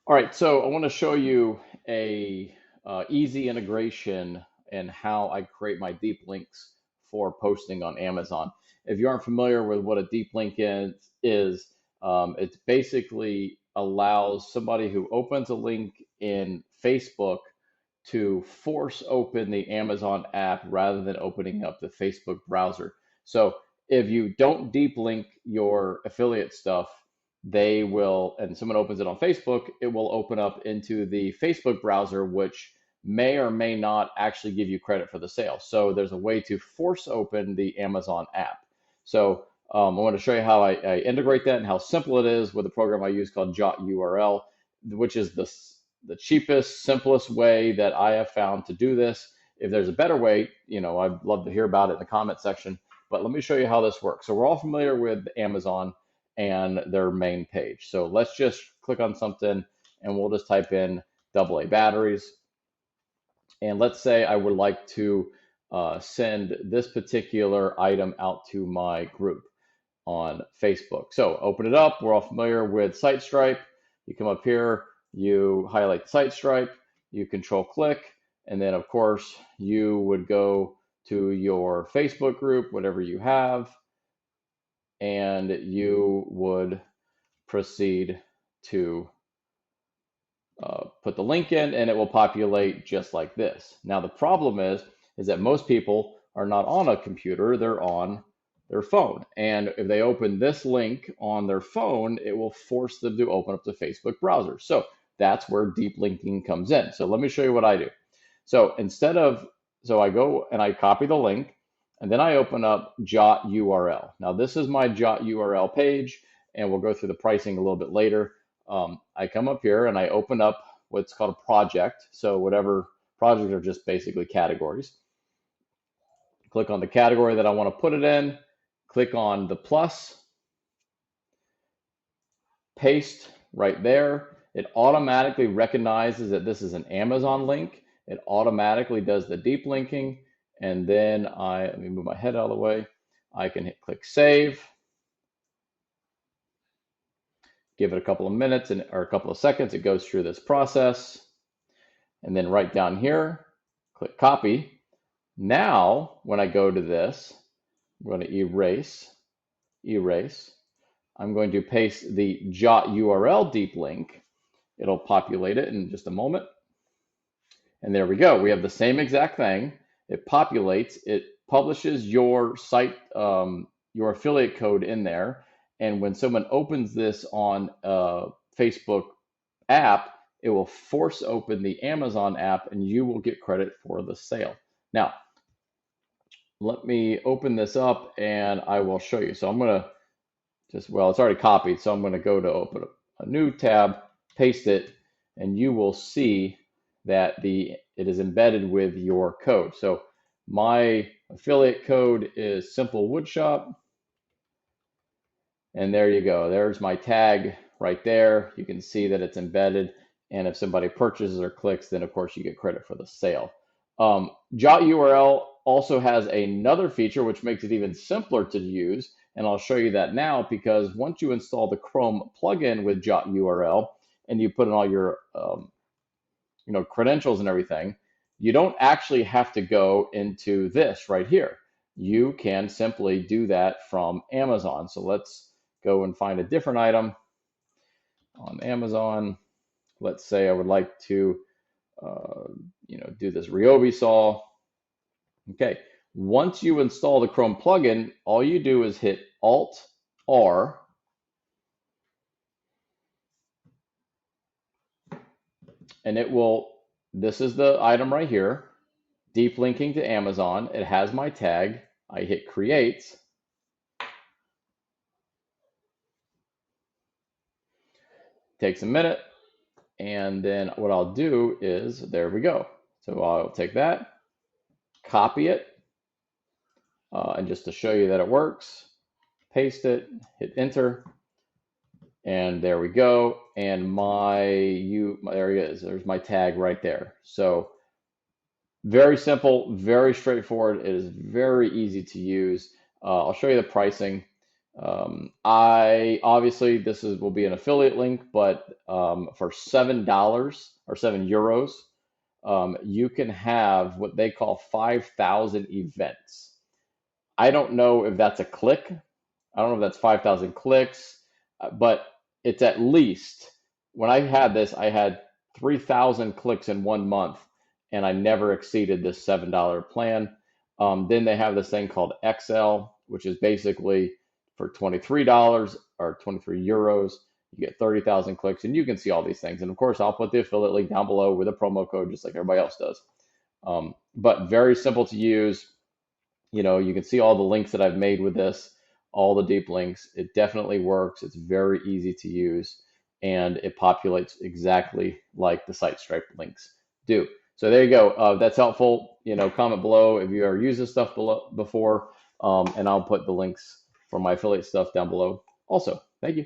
All right, so I want to show you a easy integration and how I create my deep links for posting on Amazon. If you aren't familiar with what a deep link is it basically allows somebody who opens a link in Facebook to force open the Amazon app rather than opening up the Facebook browser. So if you don't deep link your affiliate stuff, they will, and someone opens it on Facebook, it will open up into the Facebook browser, which may or may not actually give you credit for the sale. So there's a way to force open the Amazon app. So I want to show you how I integrate that and how simple it is with a program I use called Jot URL, which is the cheapest, simplest way that I have found to do this. If there's a better way, I'd love to hear about it in the comment section. But let me show you how this works. So we're all familiar with Amazon and their main page. So let's just click on something and we'll just type in AA batteries. And let's say I would like to send this particular item out to my group on Facebook. So open it up. We're all familiar with Site Stripe. You come up here, you highlight Site Stripe, you control click, and then of course you would go to your Facebook group, whatever you have, and you would proceed to put the link in, and it will populate just like this. Now the problem is that most people are not on a computer, they're on their phone. And if they open this link on their phone, it will force them to open up the Facebook browser. So that's where deep linking comes in. So let me show you what I do. So so I go and I copy the link, and then I open up Jot URL. Now this is my Jot URL page, and we'll go through the pricing a little bit later. I come up here and I open up what's called a project. So whatever projects are just basically categories. Click on the category that I want to put it in, click on the plus, paste right there. It automatically recognizes that this is an Amazon link. It automatically does the deep linking. And then let me move my head out of the way. I can click save, give it a couple of minutes or a couple of seconds. It goes through this process. And then right down here, click copy. Now, when I go to this, I'm going to erase. I'm going to paste the Jot URL deep link. It'll populate it in just a moment. And there we go. We have the same exact thing. It populates, it publishes your site, your affiliate code in there. And when someone opens this on a Facebook app, it will force open the Amazon app and you will get credit for the sale. Now, let me open this up and I will show you. So I'm going to it's already copied. So I'm going to go to open a new tab, paste it, and you will see that it is embedded with your code. So my affiliate code is Simple Woodshop. And there you go. There's my tag right there. You can see that it's embedded. And if somebody purchases or clicks, then of course you get credit for the sale. Jot URL also has another feature which makes it even simpler to use. And I'll show you that now because once you install the Chrome plugin with Jot URL and you put in all your credentials and everything, you don't actually have to go into this right here. You can simply do that from Amazon. So let's go and find a different item on Amazon. Let's say I would like to do this Ryobi saw. Okay, once you install the Chrome plugin, all you do is hit Alt-R, and this is the item right here, deep linking to Amazon. It has my tag. I hit Create. Takes a minute, and then what I'll do is, there we go. So I'll take that, copy it, and just to show you that it works, paste it, hit enter, and there we go. And there it is. There's my tag right there. So very simple, very straightforward. It is very easy to use. I'll show you the pricing. I obviously this is will be an affiliate link, but for $7 or €7, you can have what they call 5,000 events. I don't know if that's a click. I don't know if that's 5,000 clicks, but it's at least when I had this, I had 3,000 clicks in 1 month, and I never exceeded this $7 plan. Then they have this thing called XL, which is basically for $23 or €23, you get 30,000 clicks, and you can see all these things. And of course, I'll put the affiliate link down below with a promo code, just like everybody else does. But very simple to use. You can see all the links that I've made with this, all the deep links. It definitely works. It's very easy to use, and it populates exactly like the site stripe links do. So there you go. That's helpful. Comment below if you ever used this stuff before, and I'll put the links for my affiliate stuff down below also. Thank you.